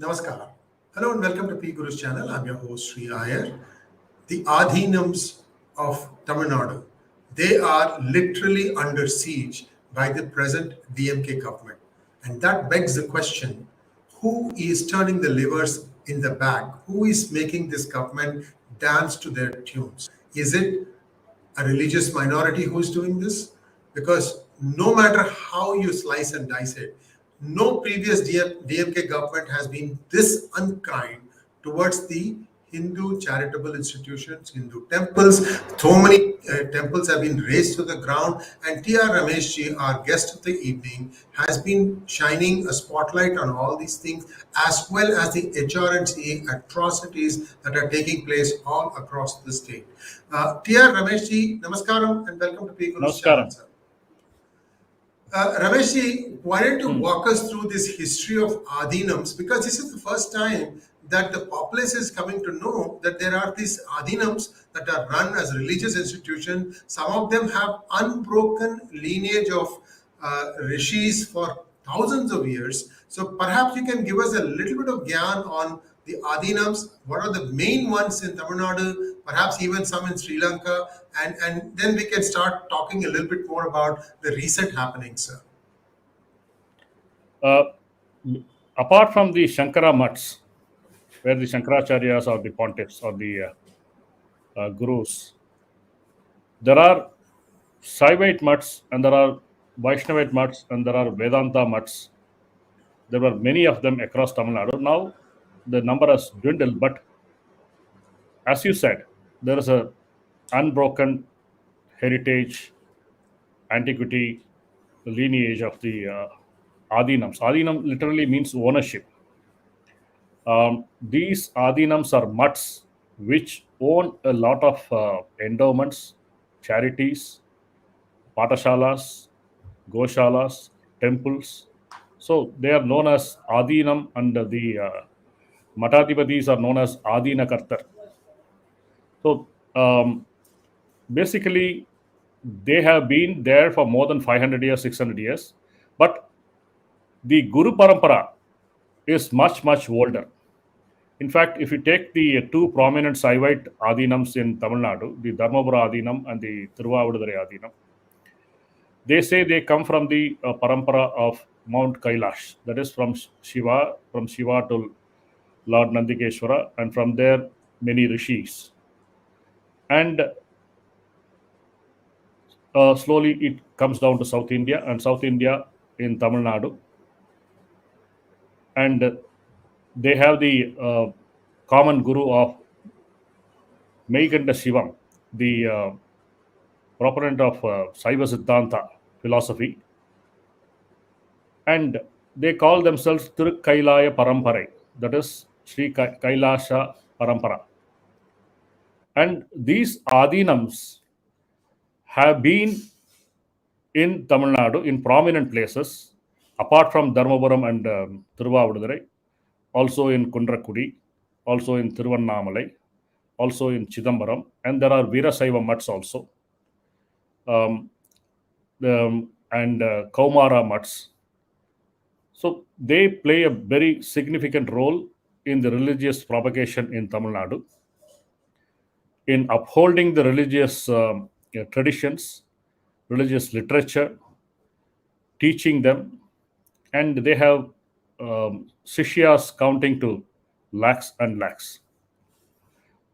Namaskar. Hello and welcome to PGurus channel. I'm your host Sri Iyer. The Adheenams of Tamil Nadu, they are literally under siege by the present DMK government. And that begs the question, who is turning the levers in the back? Who is making this government dance to their tunes? Is it a religious minority who's doing this? Because no matter how you slice and dice it, no previous DMK government has been this unkind towards the Hindu charitable institutions, Hindu temples. So many temples have been razed to the ground, and I T R Ramesh ji, our guest of the evening, has been shining a spotlight on all these things, as well as the HRNC atrocities that are taking place all across the state. I T R Ramesh ji, namaskaram and welcome to PGurus channel, Namaskaram. sir. Ramesh ji, why don't you walk us through this history of Adheenams? Because this is the first time that the populace is coming to know that there are these Adheenams that are run as religious institutions. Some of them have unbroken lineage of rishis for thousands of years. So perhaps you can give us a little bit of gyan on the Adheenams. What are the main ones in Tamil Nadu? Perhaps even some in Sri Lanka, and then we can start talking a little bit more about the recent happenings, sir. Uh, Apart from the Shankara mutts, where the Shankaracharyas or the pontiffs or the gurus, there are Saivite mutts and there are Vaishnavite mutts and there are Vedanta mutts. There were many of them across Tamil Nadu. Now the number has dwindled, but as you said, there is a unbroken heritage, antiquity, lineage of the Adheenams. Adheenam literally means ownership. These Adheenams are mutts which own a lot of endowments, charities, patashalas, goshalas, temples. So they are known as Adheenam, and the Matadhipatis are known as Adheenakartar. So basically, they have been there for more than 500 years, 600 years. But the Guru Parampara is much, much older. In fact, if you take the two prominent Saivite Adheenams in Tamil Nadu, the Dharmapuram Adheenam and the 𝙒𝙗𝙤𝙤𝙤 Adheenam, they say they come from the parampara of Mount Kailash, that is from Shiva to Lord Nandikeshwara, and from there many rishis. And slowly it comes down to South India, and South India in Tamil Nadu. And they have the common guru of Meikanda Shivam, the proponent of Saiva Siddhanta philosophy. And they call themselves 𝙒𝙗𝙤𝙤 Paramparai, that is Sri Kailasha Parampara. And these Adheenams have been in Tamil Nadu in prominent places, apart from Dharmapuram and 𝙒𝙗𝙤𝙤𝙤, also in Kundrakudi, also in Thiruvannamalai, also in Chidambaram, and there are Veerasaiva mutts also, and Kaumara mutts. So they play a very significant role in the religious propagation in Tamil Nadu, in upholding the religious traditions, religious literature, teaching them, and they have sishyas counting to lakhs and lakhs.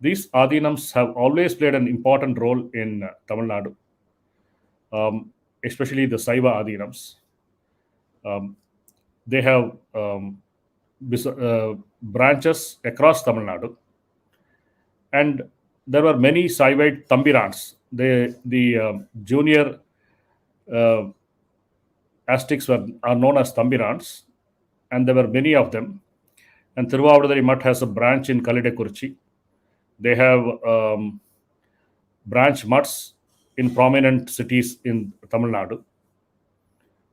These Adheenams have always played an important role in Tamil Nadu, especially the Saiva Adheenams. They have branches across Tamil Nadu, and there were many Saivite Thambirans. The junior astics are known as Thambirans, and there were many of them. And 𝙒𝙗𝙤𝙤𝙤 Mutt has a branch in Kalidakurchi. They have branch mutts in prominent cities in Tamil Nadu.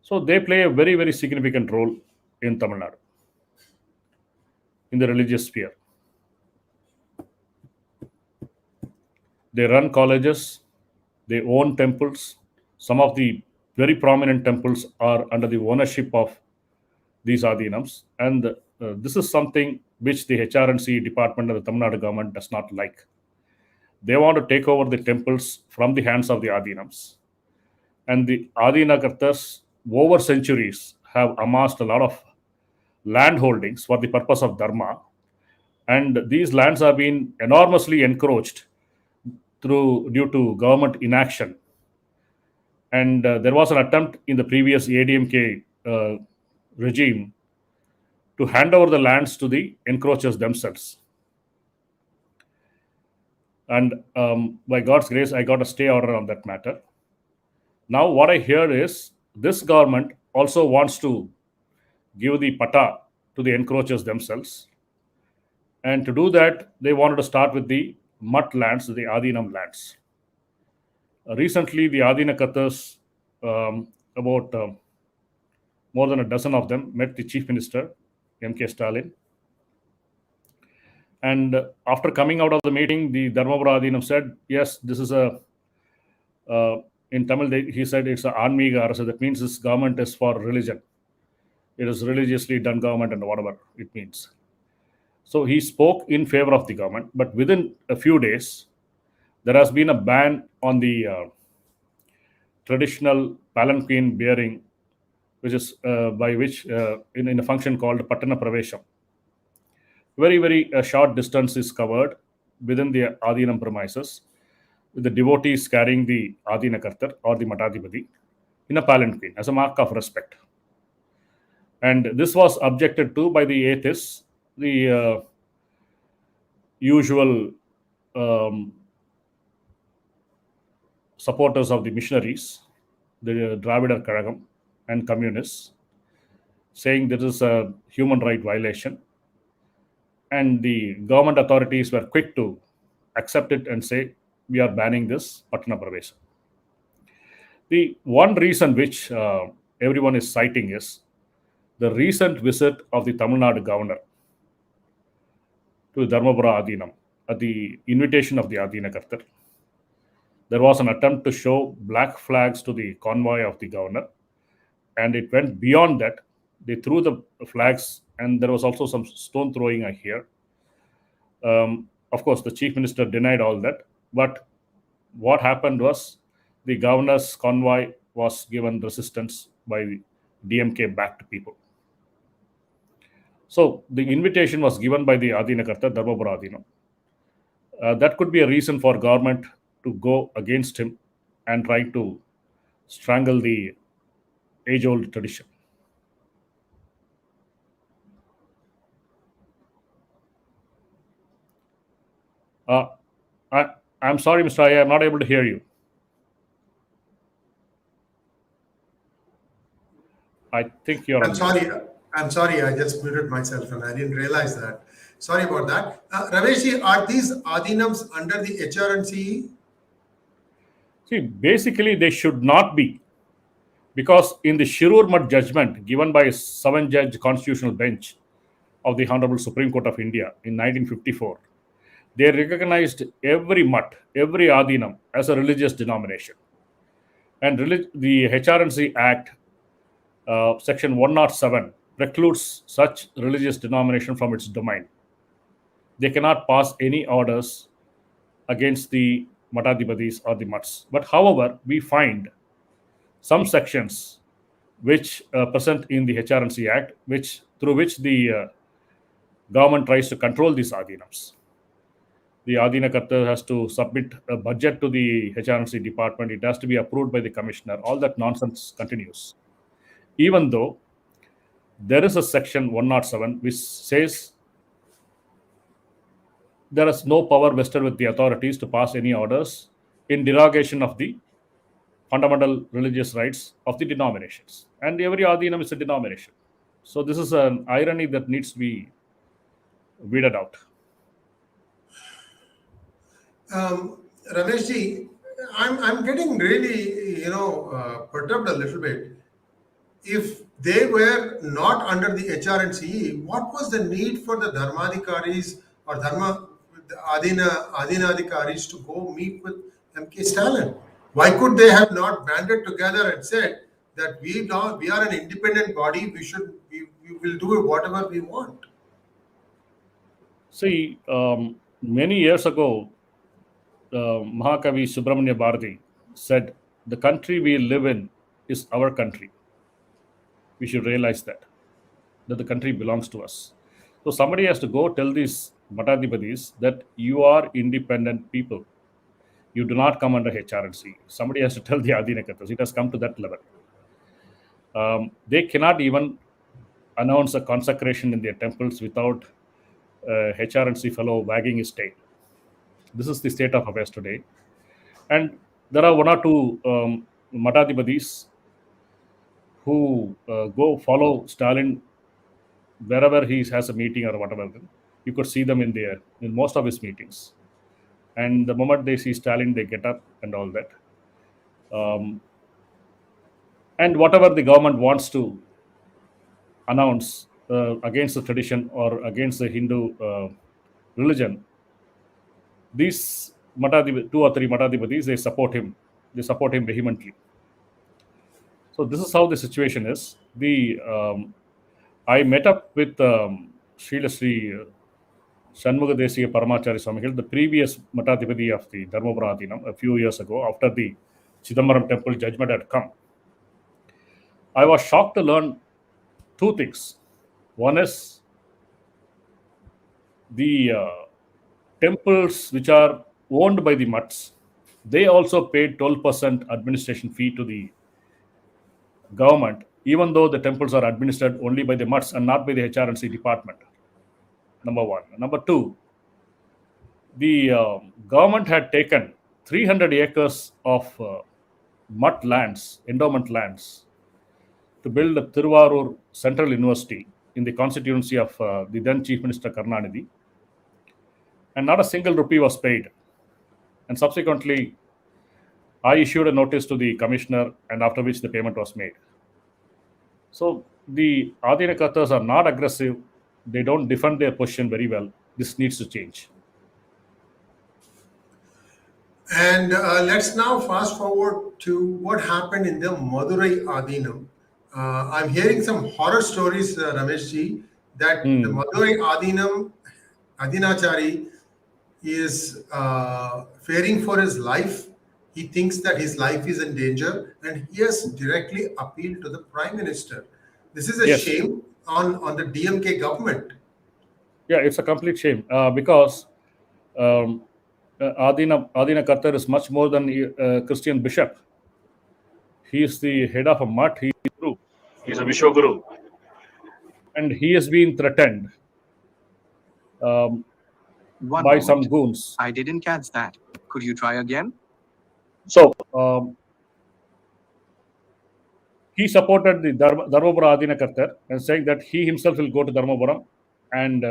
So they play a very, very significant role in Tamil Nadu, in the religious sphere. They run colleges, they own temples. Some of the very prominent temples are under the ownership of these Adheenams. And this is something which the HRNC department of the Tamil Nadu government does not like. They want to take over the temples from the hands of the Adheenams. And the Adheenakartas, over centuries, have amassed a lot of land holdings for the purpose of Dharma. And these lands have been enormously encroached due to government inaction. And there was an attempt in the previous ADMK regime to hand over the lands to the encroachers themselves. And by God's grace, I got a stay order on that matter. Now, what I hear is this government also wants to give the pata to the encroachers themselves. And to do that, they wanted to start with the mutt lands, the Adheenam lands. Recently, the Adheenakathas, about more than a dozen of them, met the Chief Minister, 𝗣𝗂𝘀𝘀𝘀𝘀. And after coming out of the meeting, the Dharmapuram Adheenam said, yes, this is in Tamil, he said it's a 𝙒𝙧𝙤𝙪𝙥𝙥. So that means this government is for religion. It is religiously done government and whatever it means. So he spoke in favor of the government, but within a few days, there has been a ban on the traditional palanquin bearing, which is by which in a function called Pattana Pravesham. Very, very short distance is covered within the Adheenam premises, with the devotees carrying the Adheenakartar or the Matadipati in a palanquin as a mark of respect. And this was objected to by the atheists, the usual supporters of the missionaries, the Dravida Kazhagam and communists, saying this is a human right violation. And the government authorities were quick to accept it and say, we are banning this Pattana Pravesam. The one reason which everyone is citing is the recent visit of the Tamil Nadu governor to Dharmapuram Adheenam at the invitation of the Adheenakartar. There was an attempt to show black flags to the convoy of the governor, and it went beyond that. They threw the flags, and there was also some stone throwing, I hear. Of course, the chief minister denied all that, but what happened was the governor's convoy was given resistance by DMK backed people. So the invitation was given by the Adheenakartar, Dharmapuram Adheenam. That could be a reason for government to go against him and try to strangle the age-old tradition. I'm sorry, Mr. Iyer, I'm not able to hear you. I think you're I'm sorry, I just muted myself and I didn't realize that. Sorry about that. Ramesh, are these Adheenams under the HRNC? See, basically they should not be, because in the 𝙒𝙧𝙤𝙪𝙥𝙥 judgment given by a 7-judge constitutional bench of the Honorable Supreme Court of India in 1954, they recognized every mutt, every Adheenam as a religious denomination. And the HRNC Act, Section 107, precludes such religious denomination from its domain. They cannot pass any orders against the Matadipatis or the mutts. But however, we find some sections which present in the HRNC Act, through which the government tries to control these Adheenams. The Adheenakarta has to submit a budget to the HRNC department. It has to be approved by the commissioner. All that nonsense continues. Even though there is a section 107 which says there is no power vested with the authorities to pass any orders in derogation of the fundamental religious rights of the denominations. And every Adheenam is a denomination. So this is an irony that needs to be weeded out. Rameshji, I'm getting really, perturbed a little bit. If they were not under the HRNC, what was the need for the Dharmadhikaris or Adhinadhikaris to go meet with M.K. Stalin? Why could they have not banded together and said that we are an independent body, we will do whatever we want. See, many years ago, Mahakavi Subramanya Bharati said, "The country we live in is our country." We should realize that the country belongs to us. So somebody has to go tell these Matadhipatis that you are independent people. You do not come under HRNC. Somebody has to tell the Adhinakatas. It has come to that level. They cannot even announce a consecration in their temples without HRNC fellow wagging his tail. This is the state of affairs today. And there are one or two Matadhipatis who go follow Stalin wherever he has a meeting or whatever. You could see them in most of his meetings. And the moment they see Stalin, they get up and all that. And whatever the government wants to announce against the tradition or against the Hindu religion, these two or three Matadhipatis, they support him. They support him vehemently. So this is how the situation is. I met up with Sri 𝙒𝙗𝙖𝙦𝙤𝙤 Paramacharya Swamigal, the previous Matadhipati of the Dharmapuram Adheenam, a few years ago, after the Chidambaram temple judgment had come. I was shocked to learn two things. One is the temples which are owned by the mutts, they also paid 12% administration fee to the government, even though the temples are administered only by the mutts and not by the HRNC department. Number one. Number two, the government had taken 300 acres of mutt lands, endowment lands, to build a Tiruvallur Central University in the constituency of the then Chief Minister Karunanidhi, and not a single rupee was paid. And subsequently, I issued a notice to the commissioner, and after which the payment was made. So the Adhinakatas are not aggressive. They don't defend their position very well. This needs to change. And let's now fast forward to what happened in the Madurai Adheenam. I'm hearing some horror stories, Rameshji, that the Madurai Adheenam, Adhinachari, is fearing for his life. He thinks that his life is in danger, and he has directly appealed to the Prime Minister. This is a shame on the DMK government. Yeah, it's a complete shame because Adhinakatar is much more than a Christian bishop. He is the head of a mutt. He is Guru. He's a Vishwaguru. And he has been threatened by some goons. I didn't catch that. Could you try again? So, he supported the Dharmapuram Adhinakatar and saying that he himself will go to Dharmapuram and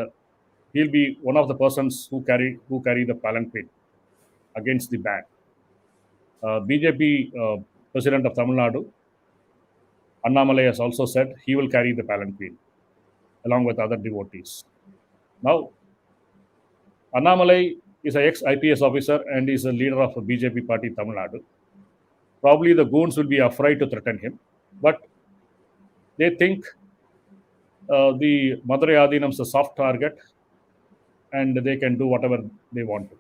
he'll be one of the persons who carry the palanquin against the ban. BJP President of Tamil Nadu, Annamalai, has also said he will carry the palanquin along with other devotees. Now, Annamalai is an ex-IPS officer and is a leader of a BJP party in Tamil Nadu. Probably the goons will be afraid to threaten him, but they think the Madurai Adheenam is a soft target and they can do whatever they want to.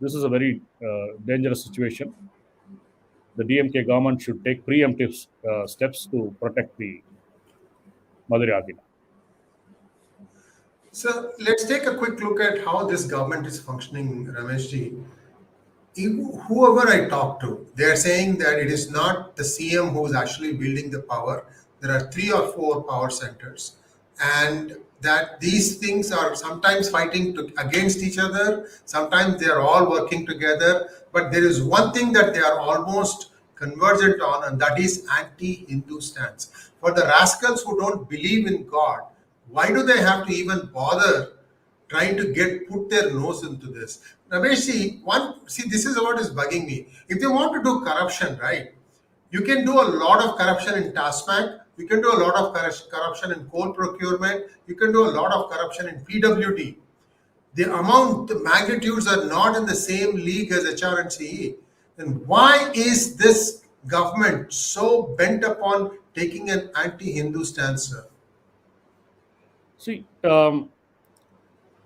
This is a very dangerous situation. The DMK government should take preemptive steps to protect the Madurai Adheenam. So let's take a quick look at how this government is functioning, Rameshji. Whoever I talk to, they're saying that it is not the CM who is actually building the power. There are 3 or 4 power centers, and that these things are sometimes fighting against each other. Sometimes they are all working together. But there is one thing that they are almost convergent on, and that is anti-Hindu stance. For the rascals who don't believe in God, why do they have to even bother trying to put their nose into this? Ramesh, this is what is bugging me. If they want to do corruption, right, you can do a lot of corruption in TASMAC, you can do a lot of corruption in coal procurement, you can do a lot of corruption in PWD. The magnitudes are not in the same league as HRNCE. Then why is this government so bent upon taking an anti-Hindu stance, sir? See,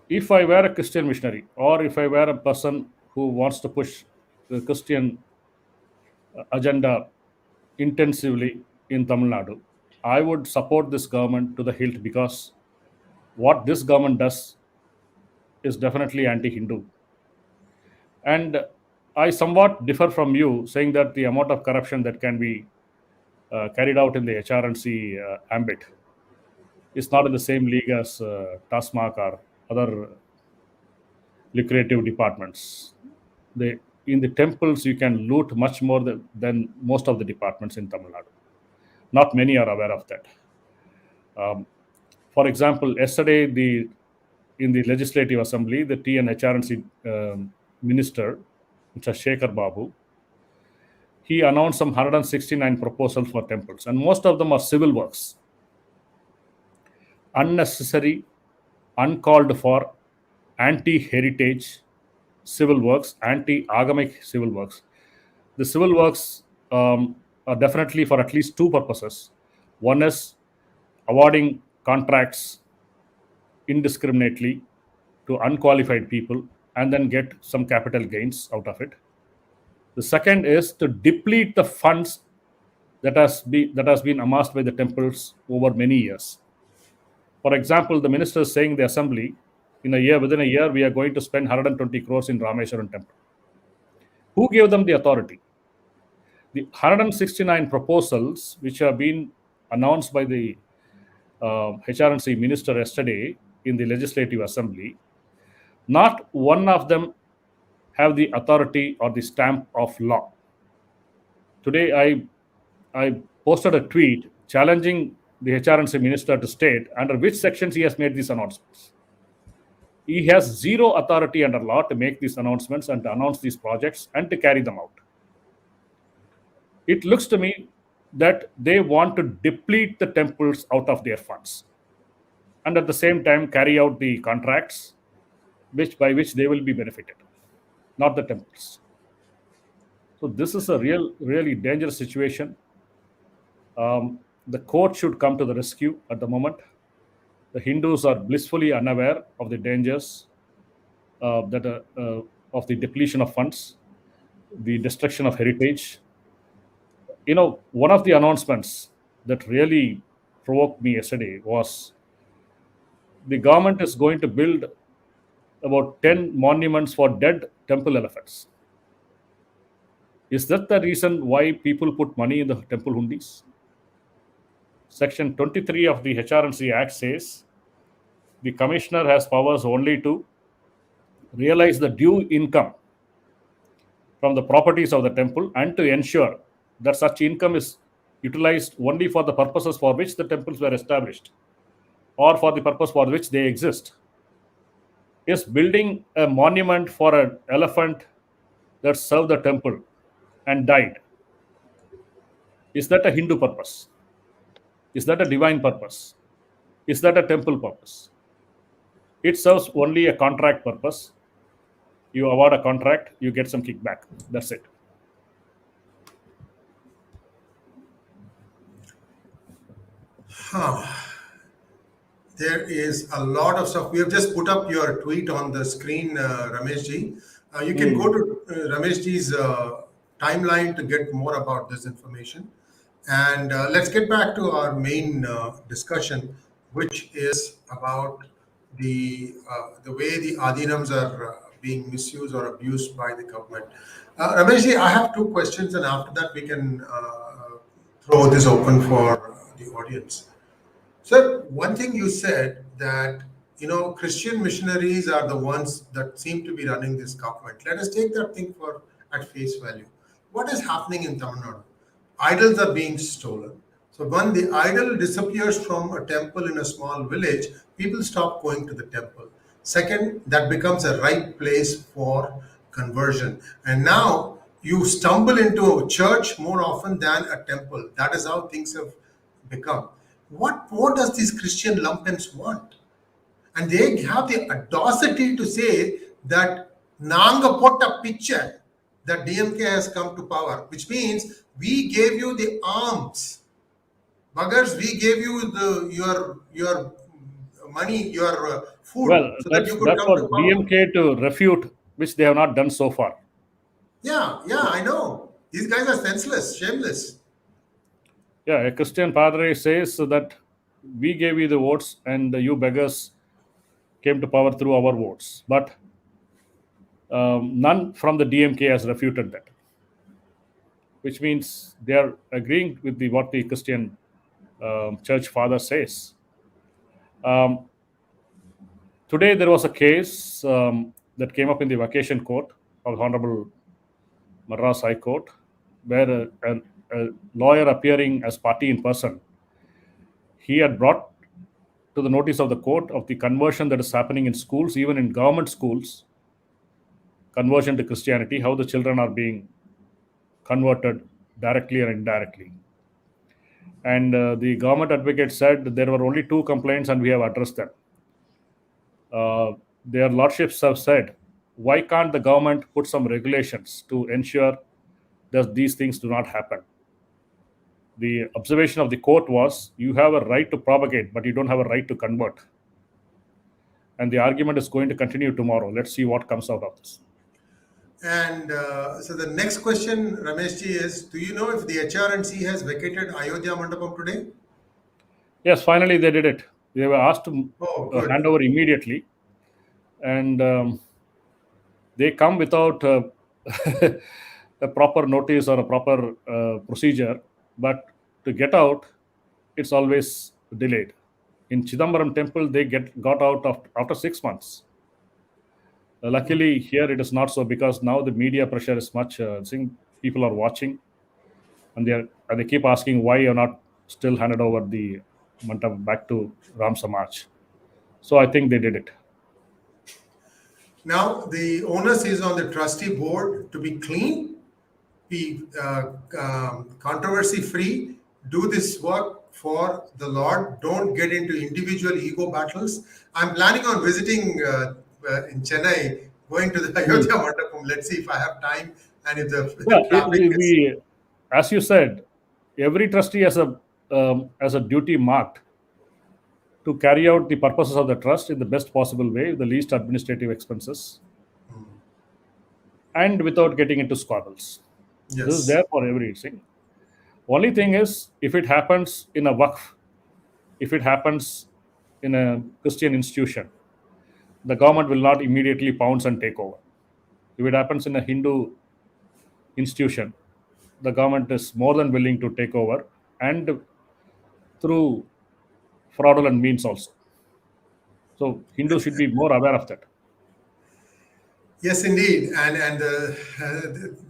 if I were a Christian missionary, or if I were a person who wants to push the Christian agenda intensively in Tamil Nadu, I would support this government to the hilt, because what this government does is definitely anti-Hindu. And I somewhat differ from you, saying that the amount of corruption that can be carried out in the HRNC ambit is not in the same league as TASMAC or other lucrative departments. In the temples, you can loot much more than most of the departments in Tamil Nadu. Not many are aware of that. For example, yesterday, in the Legislative Assembly, the T and HRNC Minister, Mr. Shekhar Babu, he announced some 169 proposals for temples, and most of them are civil works. Unnecessary, uncalled for, anti-heritage civil works, anti-agamic civil works. The civil works are definitely for at least two purposes. One is awarding contracts indiscriminately to unqualified people and then get some capital gains out of it. The second is to deplete the funds that has been amassed by the temples over many years. For example, the minister is saying in the assembly, within a year, we are going to spend 120 crores in Rameshwaram temple. Who gave them the authority? The 169 proposals which have been announced by the HRNC minister yesterday in the Legislative Assembly, not one of them have the authority or the stamp of law. Today, I posted a tweet challenging the HRNC minister to state under which sections he has made these announcements. He has zero authority under law to make these announcements and to announce these projects and to carry them out. It looks to me that they want to deplete the temples out of their funds and at the same time carry out the contracts by which they will be benefited, not the temples. So this is a really dangerous situation. The court should come to the rescue at the moment. The Hindus are blissfully unaware of the dangers of the depletion of funds, the destruction of heritage. One of the announcements that really provoked me yesterday was the government is going to build about 10 monuments for dead temple elephants. Is that the reason why people put money in the temple hundis? Section 23 of the HRNC Act says the commissioner has powers only to realize the due income from the properties of the temple and to ensure that such income is utilized only for the purposes for which the temples were established or for the purpose for which they exist. Is building a monument for an elephant that served the temple and died, is that a Hindu purpose? Is that a divine purpose? Is that a temple purpose? It serves only a contract purpose. You award a contract, you get some kickback. That's it. There is a lot of stuff. We have just put up your tweet on the screen, Ramesh ji. You can go to Ramesh ji's timeline to get more about this information. And let's get back to our main discussion, which is about the way the Adheenams are being misused or abused by the government. Ramesh ji, I have two questions, and after that we can throw this open for the audience. Sir, one thing you said that Christian missionaries are the ones that seem to be running this government. Let us take that thing at face value. What is happening in Tamil Nadu? Idols are being stolen. So when the idol disappears from a temple in a small village, people stop going to the temple. Second, that becomes a right place for conversion. And now you stumble into a church more often than a temple. That is how things have become. What more does these Christian lumpens want? And they have the audacity to say that Nanga potta picture that DMK has come to power, which means we gave you the arms. Buggers, we gave you your money, your food, Well, so that you could that's come for to power. DMK to refute, which they have not done so far. Yeah, I know. These guys are senseless, shameless. Yeah, a Christian padre says that we gave you the votes and you beggars came to power through our votes. But none from the DMK has refuted that, which means they are agreeing with what the Christian church father says. Um, Today there was a case that came up in the vacation court of Honorable Madras High Court, where a lawyer appearing as party in person, he had brought to the notice of the court of the conversion that is happening in schools, even in government schools, conversion to Christianity, how the children are being converted directly or indirectly. And the government advocate said there were only 2 complaints and we have addressed them. Their lordships have said, why can't the government put some regulations to ensure that these things do not happen? The observation of the court was, you have a right to propagate, but you don't have a right to convert. And the argument is going to continue tomorrow. Let's see what comes out of this. And so the next question, Rameshji, is: do you know if the HRNC has vacated Ayodhya Mandapam today? Yes, finally they did it. They were asked to Good. hand over immediately, and they come without a proper notice or a proper procedure. But to get out, it's always delayed. In Chidambaram temple, they got out after 6 months. Luckily, here it is not so, because now the media pressure is much. People are watching, and they keep asking why you're not still handed over the mandap back to Ram Samaj. So I think they did it. Now the onus is on the trustee board to be clean, be controversy free, do this work for the Lord. Don't get into individual ego battles. I'm planning on visiting in Chennai, going to the Ayodhya Mandapam. Let's see if I have time and if the traffic is... As you said, every trustee has a duty marked to carry out the purposes of the trust in the best possible way, with the least administrative expenses, and without getting into squabbles. Yes. This is there for everything. Only thing is, if it happens in a waqf, if it happens in a Christian institution, the government will not immediately pounce and take over. If it happens in a Hindu institution, the government is more than willing to take over, and through fraudulent means also. So Hindus should be more aware of that. Yes, indeed, and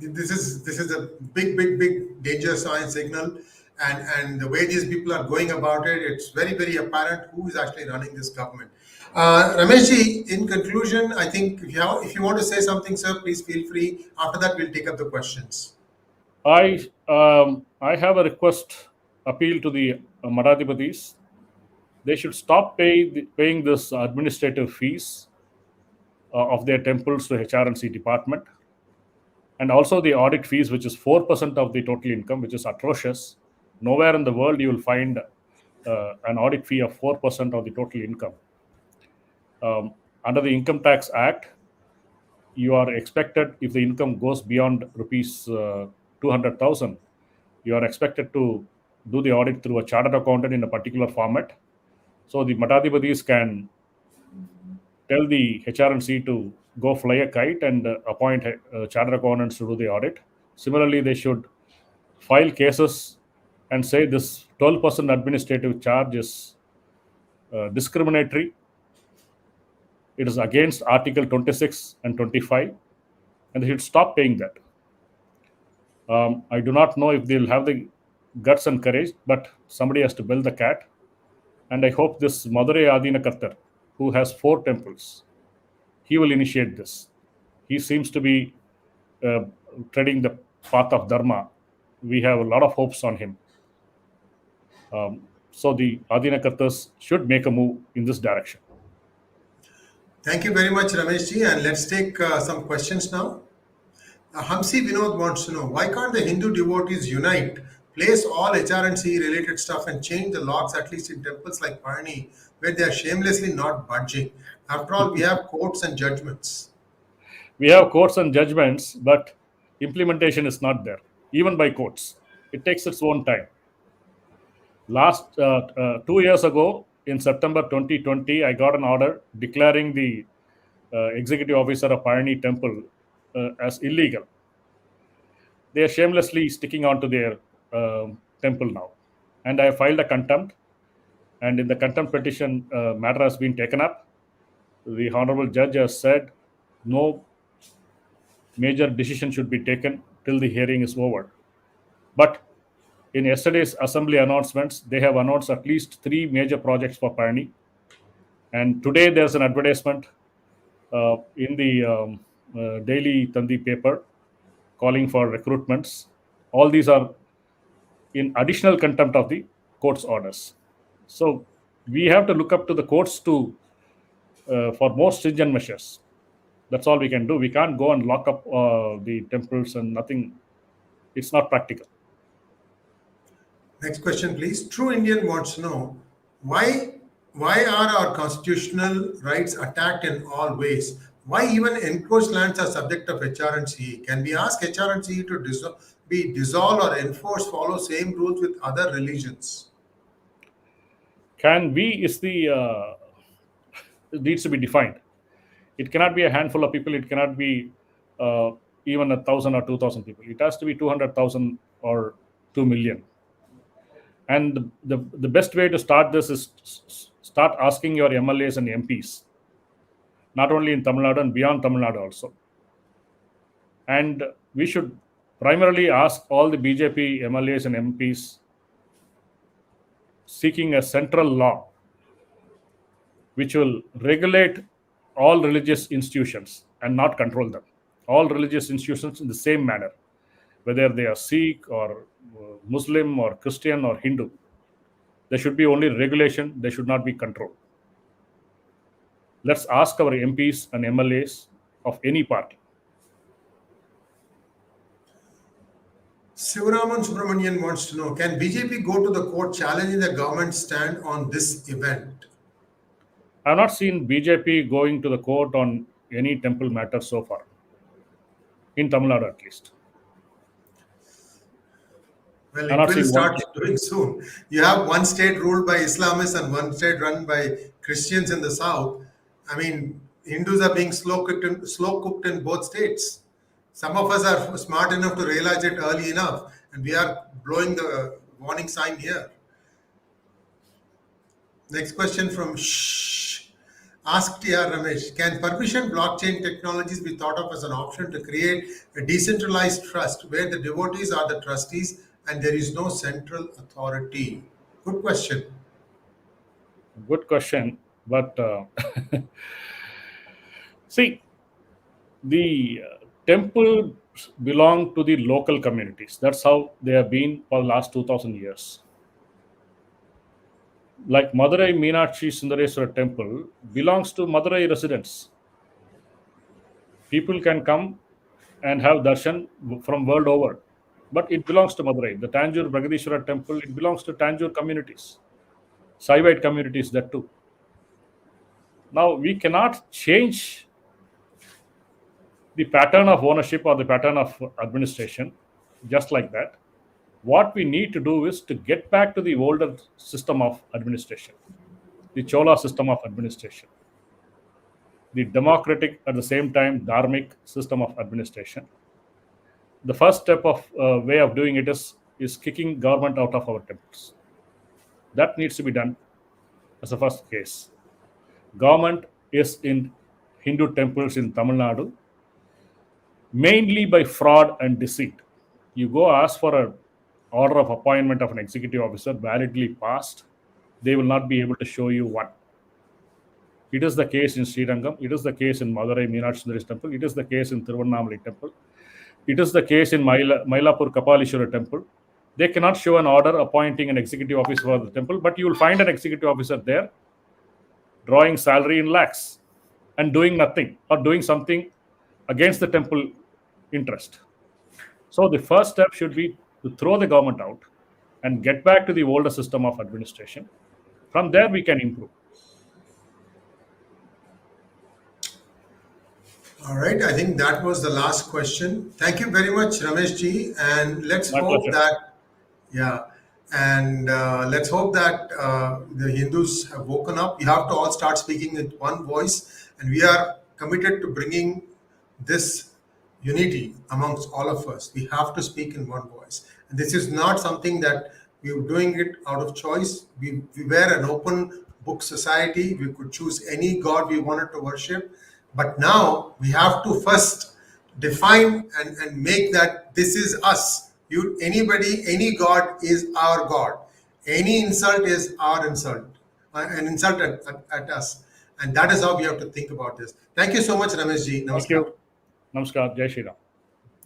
this is a big danger sign signal, and the way these people are going about it, it's very apparent who is actually running this government. Rameshji, in conclusion, I think if you want to say something, sir, please feel free. After that, we'll take up the questions. I have a request, appeal to the Madhadhipatis. They should stop paying this administrative fees of their temples to HRNC department, and also the audit fees, which is 4% of the total income, which is atrocious. Nowhere in the world you will find an audit fee of 4% of the total income. Under the Income Tax Act, you are expected, if the income goes beyond rupees 200,000, you are expected to do the audit through a chartered accountant in a particular format. So the Madhadhipatis can tell the HRNC to go fly a kite and appoint chartered accountants to do the audit. Similarly, they should file cases and say this 12% administrative charge is discriminatory. It is against Article 26 and 25, and they should stop paying that. I do not know if they'll have the guts and courage, but somebody has to build the cat. And I hope this Madurai Adhina Kartar, who has 4 temples, he will initiate this. He seems to be treading the path of Dharma. We have a lot of hopes on him. So the Adhina Kartas should make a move in this direction. Thank you very much, Rameshji, and let's take some questions now. Hamsi Vinod wants to know, why can't the Hindu devotees unite, place all HRNC related stuff and change the locks, at least in temples like Parni, where they are shamelessly not budging? After all, we have courts and judgments. We have courts and judgments, but implementation is not there, even by courts. It takes its own time. Last 2 years ago, in September 2020, I got an order declaring the executive officer of Payani Temple as illegal. They are shamelessly sticking on to their temple now. And I filed a contempt. And in the contempt petition, matter has been taken up. The Honorable Judge has said no major decision should be taken till the hearing is over. But in yesterday's assembly announcements, they have announced at least 3 major projects for Payani. And today there's an advertisement in the daily Tandi paper calling for recruitments. All these are in additional contempt of the court's orders. So we have to look up to the courts to for more stringent measures. That's all we can do. We can't go and lock up the temples and nothing. It's not practical. Next question, please. True Indian wants to know why are our constitutional rights attacked in all ways? Why even enclosed lands are subject of HR and CE? Can we ask HR and CE to be dissolved or enforced, follow same rules with other religions? Can we is the it needs to be defined. It cannot be a handful of people. It cannot be even 1,000 or 2,000 people. It has to be 200,000 or 2 million. And the best way to start this is start asking your MLAs and MPs, not only in Tamil Nadu and beyond Tamil Nadu also. And we should primarily ask all the BJP MLAs and MPs seeking a central law which will regulate all religious institutions and not control them. All religious institutions in the same manner, whether they are Sikh or Muslim or Christian or Hindu. There should be only regulation. There should not be control. Let's ask our MPs and MLAs of any party. Sivaraman Subramanian wants to know, can BJP go to the court challenging the government's stand on this event? I have not seen BJP going to the court on any temple matter so far, in Tamil Nadu at least. Well, it will start doing soon. You have one state ruled by Islamists and one state run by Christians in the south. I mean, Hindus are being slow cooked in both states. Some of us are smart enough to realize it early enough, and we are blowing the warning sign here. Next question from Ask I T R Ramesh. Can permission blockchain technologies be thought of as an option to create a decentralized trust where the devotees are the trustees and there is no central authority? Good question. Good question. But see, the temple belong to the local communities. That's how they have been for the last 2,000 years. Like Madurai Meenakshi Sundareswara temple belongs to Madurai residents. People can come and have darshan from world over, but it belongs to Madurai. The Tanjore Bragadishwara temple, it belongs to Tanjore communities, Saivite communities, that too. Now, we cannot change the pattern of ownership or the pattern of administration just like that. What we need to do is to get back to the older system of administration, the Chola system of administration, the democratic, at the same time, dharmic system of administration. The first step of way of doing it is kicking government out of our temples. That needs to be done as a first case. Government is in Hindu temples in Tamil Nadu, mainly by fraud and deceit. You go ask for an order of appointment of an executive officer validly passed, they will not be able to show you one. It is the case in Srirangam. It is the case in Madurai Meenakshi Sundareswara temple. It is the case in Tiruvannamala temple. It is the case in Mylapore Kapalishwara temple. They cannot show an order appointing an executive officer for the temple, but you will find an executive officer there drawing salary in lakhs and doing nothing or doing something against the temple interest. So the first step should be to throw the government out and get back to the older system of administration. From there, we can improve. All right, I think that was the last question. Thank you very much, Ramesh ji, and let's My hope pleasure. that, yeah, and let's hope that the Hindus have woken up. We have to all start speaking with one voice, and we are committed to bringing this unity amongst all of us. We have to speak in one voice, and this is not something that we were doing it out of choice. We were an open book society. We could choose any god we wanted to worship, but now we have to first define and make that this is us. You, anybody, any god is our god. Any insult is our insult, an insult at us. And that is how we have to think about this. Thank you so much, Ramesh ji. Thank Namaskar. you. Namaskar. Jai Shri Ram.